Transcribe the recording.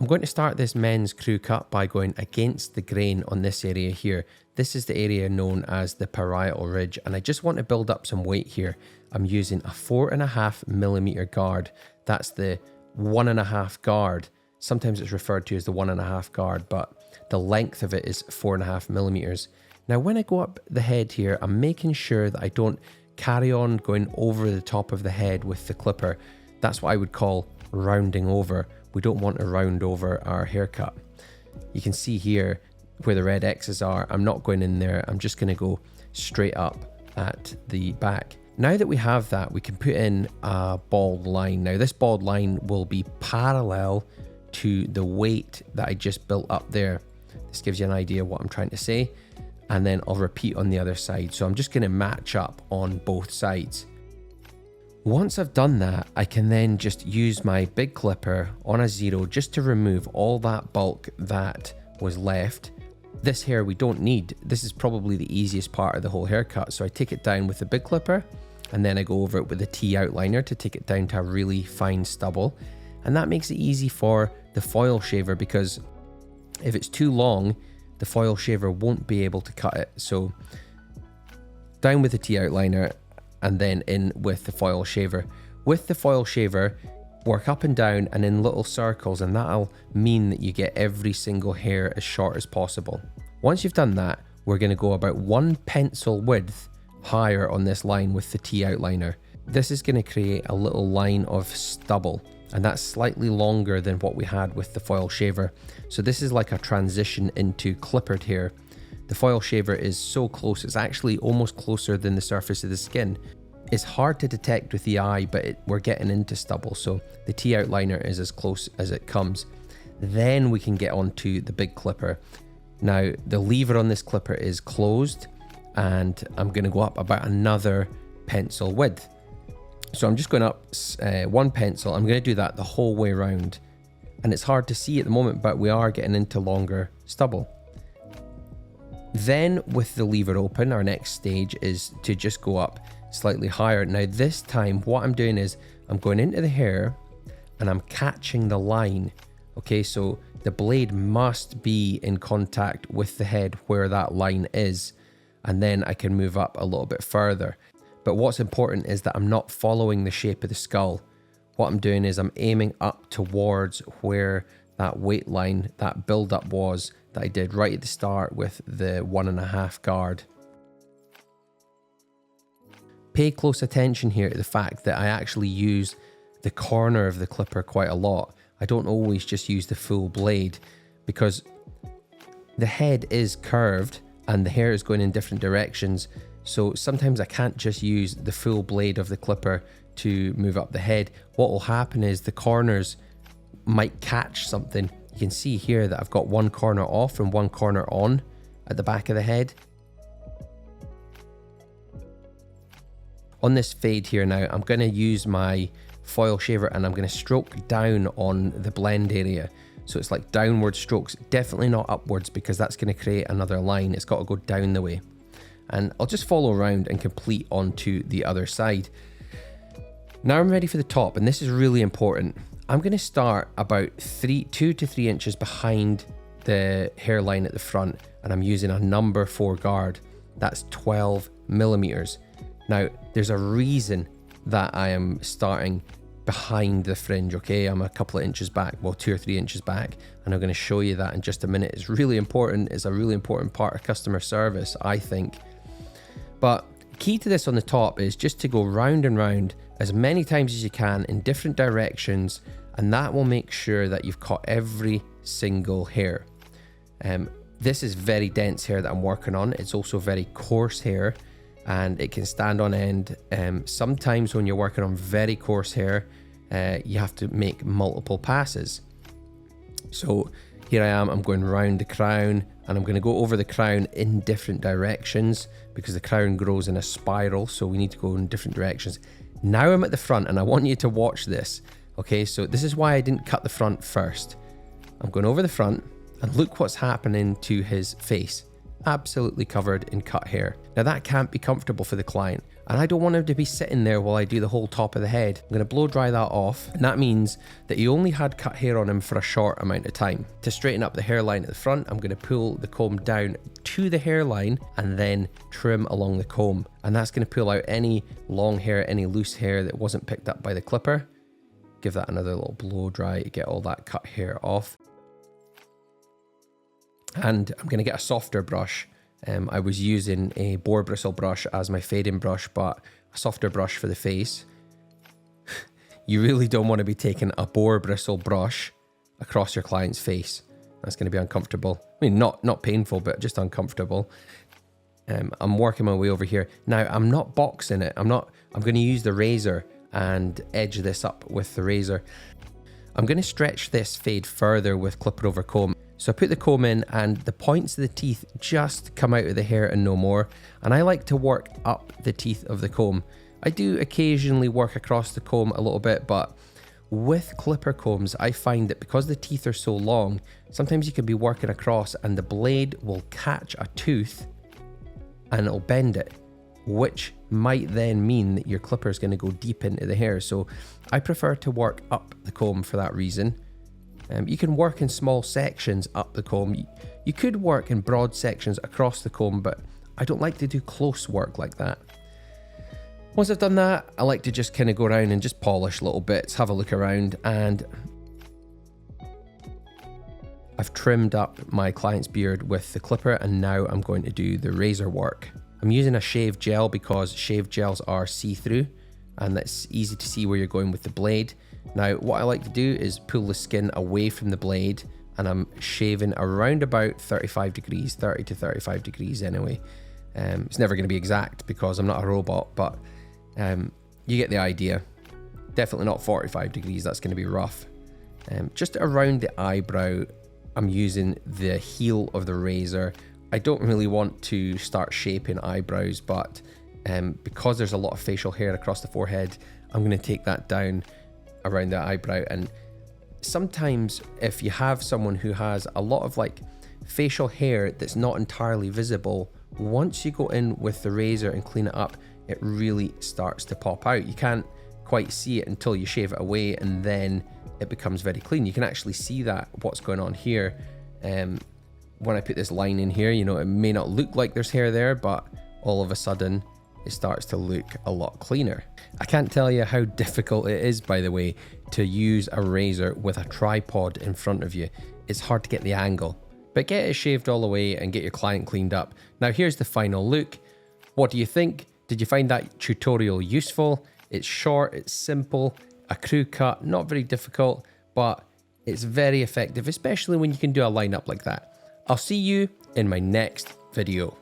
I'm going to start this men's crew cut by going against the grain on this area here. This is the area known as the parietal ridge, and I just want to build up some weight here. I'm using a 4.5mm guard. That's the 1.5 guard. Sometimes it's referred to as the 1.5 guard, but the length of it is 4.5mm. Now, when I go up the head here, I'm making sure that I don't carry on going over the top of the head with the clipper. That's what I would call rounding over. We don't want to round over our haircut. You can see here where the red X's are. I'm not going in there. I'm just going to go straight up at the back. Now that we have that, we can put in a bald line. Now, this bald line will be parallel to the weight that I just built up there. This gives you an idea of what I'm trying to say. And then I'll repeat on the other side. So I'm just going to match up on both sides. Once I've done that, I can then just use my big clipper on a 0 just to remove all that bulk that was left. This hair we don't need. This is probably the easiest part of the whole haircut. So I take it down with the big clipper and then I go over it with a T outliner to take it down to a really fine stubble. And that makes it easy for the foil shaver, because if it's too long, the foil shaver won't be able to cut it. So down with the T outliner and then in with the foil shaver. With the foil shaver, work up and down and in little circles, and that'll mean that you get every single hair as short as possible. Once you've done that, we're going to go about 1 pencil width higher on this line with the T outliner. This is going to create a little line of stubble, and that's slightly longer than what we had with the foil shaver. So this is like a transition into clippered hair. The foil shaver is so close, it's actually almost closer than the surface of the skin. It's hard to detect with the eye, but we're getting into stubble, so the T outliner is as close as it comes. Then we can get onto the big clipper. Now, the lever on this clipper is closed, and I'm going to go up about another pencil width. So I'm just going up 1 pencil. I'm going to do that the whole way around. And it's hard to see at the moment, but we are getting into longer stubble. Then with the lever open, our next stage is to just go up slightly higher. Now this time, what I'm doing is I'm going into the hair and I'm catching the line. Okay, so the blade must be in contact with the head where that line is. And then I can move up a little bit further. But what's important is that I'm not following the shape of the skull. What I'm doing is I'm aiming up towards where that weight line, that build-up was that I did right at the start with the 1.5 guard. Pay close attention here to the fact that I actually use the corner of the clipper quite a lot. I don't always just use the full blade, because the head is curved and the hair is going in different directions. So sometimes I can't just use the full blade of the clipper to move up the head. What will happen is the corners might catch something. You can see here that I've got one corner off and one corner on at the back of the head. On this fade here now, I'm going to use my foil shaver and I'm going to stroke down on the blend area. So it's like downward strokes, definitely not upwards, because that's going to create another line. It's got to go down the way. And I'll just follow around and complete onto the other side. Now I'm ready for the top, and this is really important. I'm going to start about 2 to 3 inches behind the hairline at the front, and I'm using a number 4 guard. That's 12mm. Now, there's a reason that I am starting behind the fringe, okay? I'm a couple of inches back, well, 2 or 3 inches back, and I'm going to show you that in just a minute. It's really important. It's a really important part of customer service, I think. But key to this on the top is just to go round and round as many times as you can in different directions, and that will make sure that you've caught every single hair. This is very dense hair that I'm working on. It's also very coarse hair, and it can stand on end. Sometimes when you're working on very coarse hair, you have to make multiple passes. So here I am, I'm going round the crown, and I'm going to go over the crown in different directions because the crown grows in a spiral, so we need to go in different directions. Now I'm at the front, and I want you to watch this. Okay, so this is why I didn't cut the front first. I'm going over the front, and look what's happening to his face. absolutely covered in cut hair. Now that can't be comfortable for the client, and I don't want him to be sitting there while I do the whole top of the head. I'm going to blow dry that off, and that means that he only had cut hair on him for a short amount of time. To straighten up the hairline at the front, I'm going to pull the comb down to the hairline and then trim along the comb, and that's going to pull out any long hair, any loose hair that wasn't picked up by the clipper. Give that another little blow dry to get all that cut hair off. And I'm going to get a softer brush. I was using a boar bristle brush as my fading brush, but a softer brush for the face. You really don't want to be taking a boar bristle brush across your client's face. That's going to be uncomfortable. I mean, not painful, but just uncomfortable. I'm working my way over here. Now, I'm not boxing it. I'm going to use the razor and edge this up with the razor. I'm going to stretch this fade further with clipper over comb. So I put the comb in and the points of the teeth just come out of the hair and no more. And I like to work up the teeth of the comb. I do occasionally work across the comb a little bit, but with clipper combs, I find that because the teeth are so long, sometimes you can be working across and the blade will catch a tooth and it'll bend it, which might then mean that your clipper is going to go deep into the hair. So I prefer to work up the comb for that reason. You can work in small sections up the comb. You could work in broad sections across the comb, but I don't like to do close work like that. Once I've done that, I like to just kind of go around and just polish little bits, have a look around, and I've trimmed up my client's beard with the clipper, and now I'm going to do the razor work. I'm using a shave gel because shave gels are see-through and it's easy to see where you're going with the blade. Now, what I like to do is pull the skin away from the blade, and I'm shaving around about 35 degrees, 30 to 35 degrees anyway. It's never going to be exact because I'm not a robot, but you get the idea. Definitely not 45 degrees, that's going to be rough. Just around the eyebrow, I'm using the heel of the razor. I don't really want to start shaping eyebrows, but because there's a lot of facial hair across the forehead, I'm going to take that down around the eyebrow. And sometimes if you have someone who has a lot of like facial hair that's not entirely visible, once you go in with the razor and clean it up, it really starts to pop out. You can't quite see it until you shave it away, and then it becomes very clean. You can actually see that what's going on here. When I put this line in here, you know, it may not look like there's hair there, but all of a sudden it starts to look a lot cleaner. I can't tell you how difficult it is, by the way, to use a razor with a tripod in front of you. It's hard to get the angle, but get it shaved all the way and get your client cleaned up. Now here's the final look. What do you think? Did you find that tutorial useful? It's short, it's simple, a crew cut, not very difficult, but it's very effective, especially when you can do a lineup like that. I'll see you in my next video.